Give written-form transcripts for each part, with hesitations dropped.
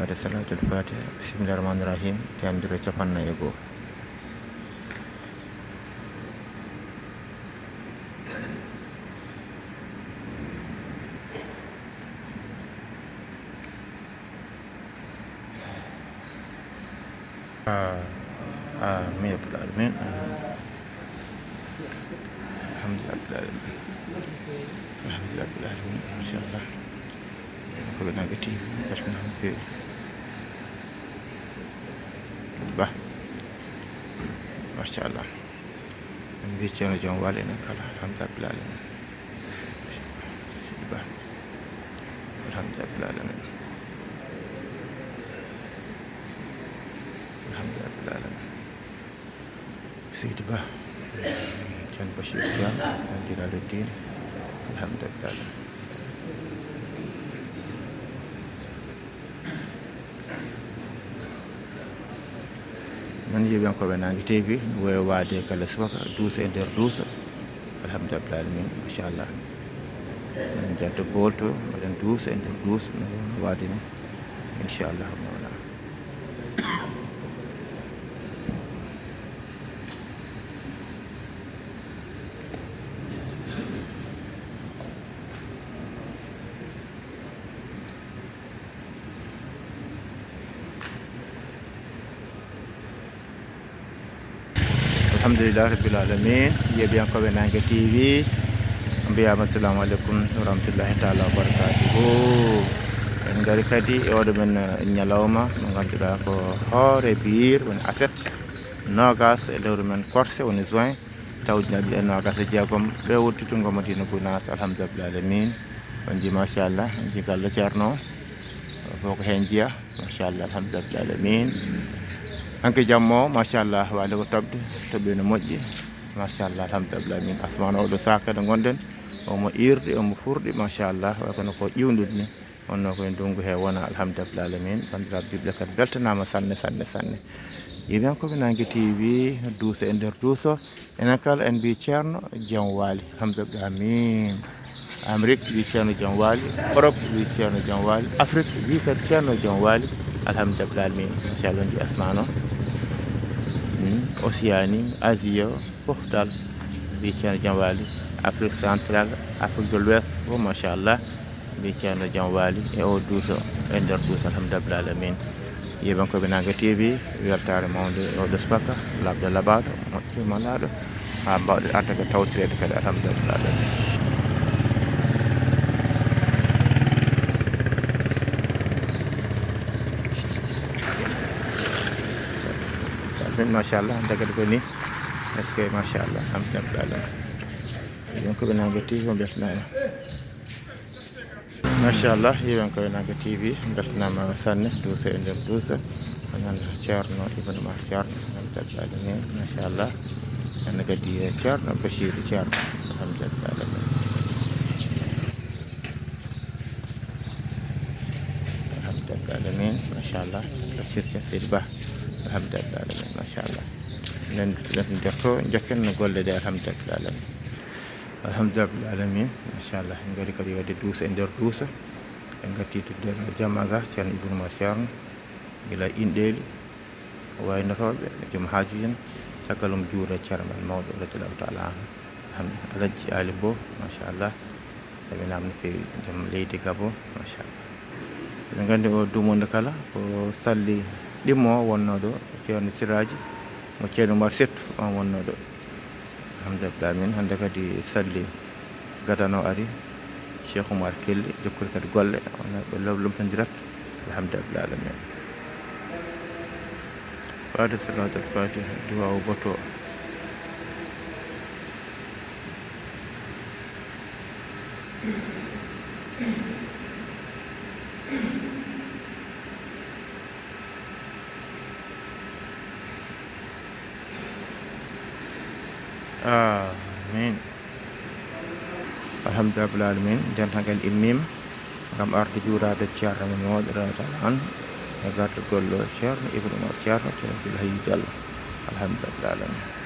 Pada salatul Fatihah, Bismillahirrahmanirrahim. Diambil ucapan na ibu. Amin ya rabbal alamin. Alhamdulillah rabbil alamin. Alhamdulillah rabbil alamin. Masyaallah. Ko be nagati bismillah. Bah. Masyaallah. Mbi ceerno jom wali nak alhamdulillah rabbil alamin. Bah. Alhamdulillah rabbil alamin. Alhamdulillah rabbil alamin. Sidi Bah. Jan Bashir Jam dan Jalaluddin. Alhamdulillah rabbil alamin. Man yeɓenkoɓe nangue teewi woyo waade kala subaka duusa e nder duusa alhamdulillah rabbil alamin machallah min jaddo bolto mbaɗen duusa e nder duusa no waade ni inchallah mawla alhamdulillah rabbil alamin yeɓenkoɓe nangue TV mbiyama assalamu aleykum wa rahmatullahi taala wa barakatuhu en gari kadi e oɗo men ñalawma mo ganduɗa ko hoore biir woni aset nogas e lewru men corse woni juin tawdinaɗi e nogas e jeegom ɓe wodditungo Madina Gounass alhamdulillah rabbil alamin on ji machallah on ji galle ceerno foko hen jiya machallah alhamdulillah rabbil alamin hanke jammo machallah wade ko toɓɓe no moƴƴi machallah alhamdulillah min asmano oɗo saka ɗo gonɗen omo irde omo furɗi machallah way kono ko ƴiwdude ni wonno koye ndungu he wona alhamdulillah alamin bandiraɓe bible kadi beltanama sanne yiɓen koɓe nangue TV duusa e nder duuso enen kala en mbi ceerno jaam waali alhamdulillah amin Amérique wi ceerno jaam waali Europe wi ceerno jaam waali Afrique wi kadi ceerno jaam waali alhamdulillah alamin machallah on ji asmano Océanie Asie fof dal mbi ceerno jaam waali Afrique centrale Afrique de l'Ouest fof machallah mbi ceerno jaam waali e o duuso e nder duuso alhamdulillah alamin yeɓen koɓe nangue TV weltare mawde oɗo subaka labde labaɗo moƴƴima laaɗo ha mbawɗe artake tawtirede kadi alhamdulillah alamin machallah dagade ko ni est ce que machallah alhamdulillah yeɓen koɓe nangue TV o beltanama machallah yeɓen koɓe nangue TV beltanama sanne duusa e nder duusa onon ceerno Ibnu Mar ceerno alhamdulillah alamin machallah ene kadi ceerno Bachir ceerno alhamdulillah alamin alhamdulillah alamin machallah Bachir Seydi Ba alhamdulillah alamin machallah nen derto jokken no golle de alhamdulillah alamin alhamdulillah alamin machallah en gari kadi wadde duusa e nder duusa en gattito nder jammaga ceerno Ibnu Mar ceerno gila inɗeli o waynotoɓe joom haajuyen caggalum juura ceerno men mawɗo radiallahu taala anhu alhaji Ali Bo machallah salminaama no feewi joom leydi Gabon machallah. eɗen nganndi o dumunde kala ko salli ɗimmo wonno ɗo ceerno Siraji mo ceerno Oumar Settu on wonno ɗo alhamdulillah min hannde kadi salli gadano ari Cheikh Oumar Kelli jokkude kadi golle on ɓe lomtodirat alhamdulillah alamin fade salatul fatiha duwawu boto amin alhamdulillah rabbil alamin nden tan kadi immima ngam arde juurade ceerno men mawɗo radiyallahu anhu e gartugol ceerno Ibnu Umar ceerno Abdoul Hayy Diallo alhamdulillah rabbil alamin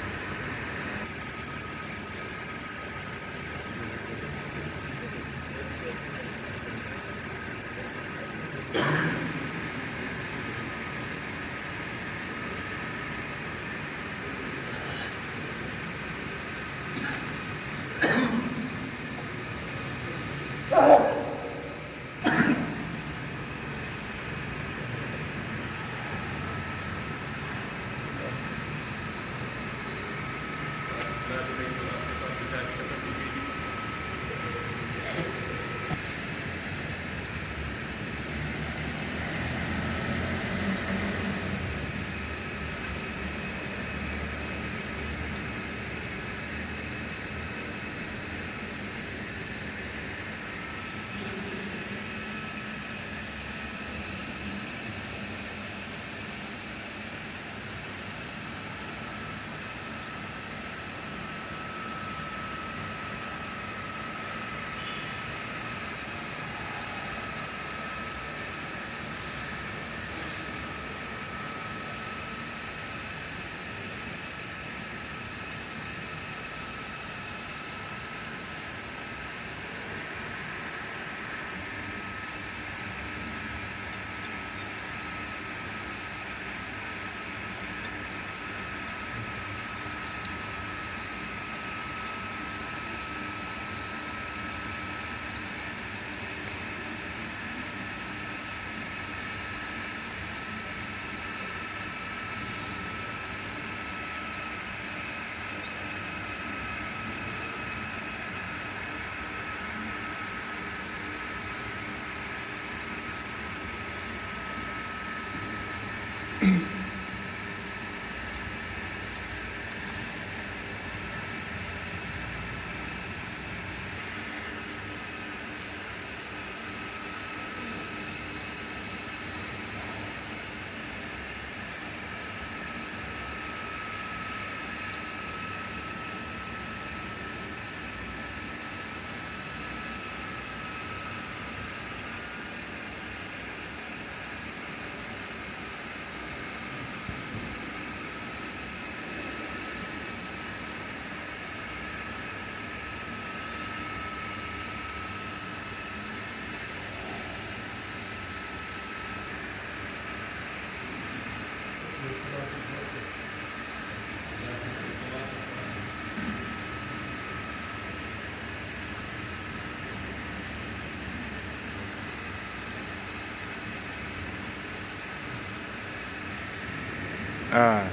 amin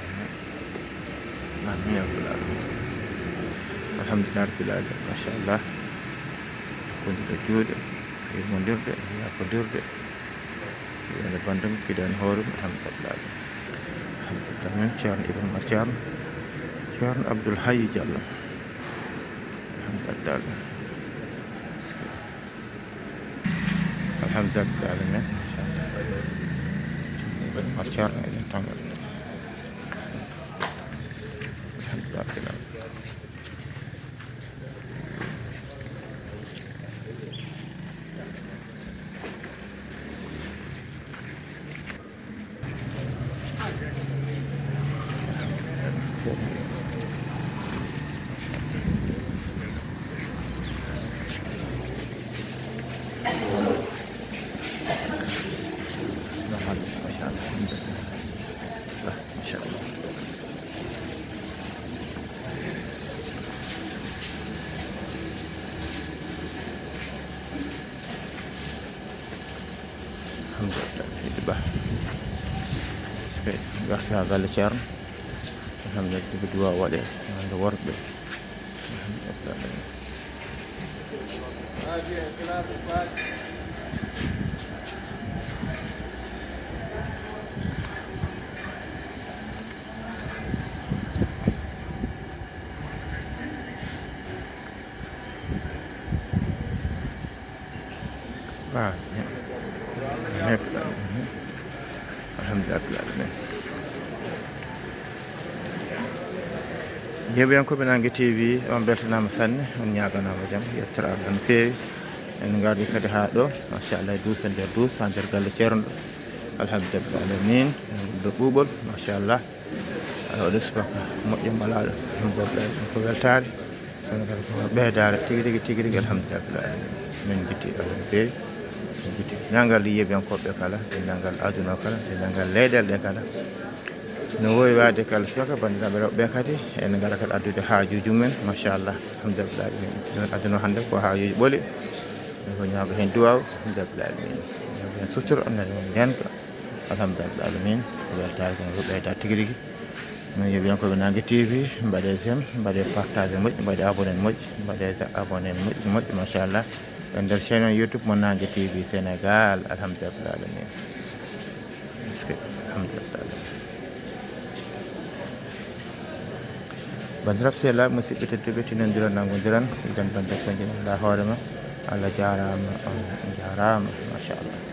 ya rabbal alamin alhamdulillah rabbil alamin machallah kondiɗo juuɗe yurmodirde yakodirde ene bandum fiɗani hoorem alhamdulillah alhamdulillah min ceerno Ibnu Umar ceerno Abdoul Hayy Diallo alhamdulillah alhamdulillah rabbil alamin machallah ceerno eɗen tangal alhamdulillah alhamdulillah seydi Ba garti ha galle ceerno alhamdulillah ko duwa waɗe hande worɓe alhamdulillah rabbil alamin yeɓiyankoɓe Nangue TV on beltanama sanne on ñaganama jaam yettiraɓe no fewi en gardi kadi ha ɗo machallah duusa nder duus ha nder galle ceerno ɗo alhamdulillah rabbil alamin ɗo ɓuuɓol machallah oɗo subaka moƴƴo malaɗo alhamdulillah ko weltare kono kadi ko ɓeydare tigui rigui alhamdulillah rabbil alamin min jitti Allah no fewi min jitti ñagal yeɓiyankoɓe kala ñagal aduna kala ñagal leyɗele ɗe kala no wowi wade kala subaka bandiraɓe rewɓe kadi en gara kadi addude haajuji mumen machallah alhamdulillah aduna hande ko haajuji ɓooli ko ñaago hen duwaw alhamdulillah alamin ñaago hen sutoro annade on ndenka alhamdulillah rabbil alamin ko weltare kono ko ɓeyda tigui rigui no yeɓiyankoɓe Nangue TV mbaɗe j'aime mbaɗe partage moƴƴi mbaɗe abonné moƴƴi mbaɗe abonné moƴƴi machallah e nder chaîne on YouTube mo Nangue TV Sénégal alhamdulillah rabbil alamin alhamdulillah bandiraɓe sehlaɓe musidɓe tedduɓe tinodiran nangodiran idan bande ko jinoɗa hoorema Allah jarama on jarama machallah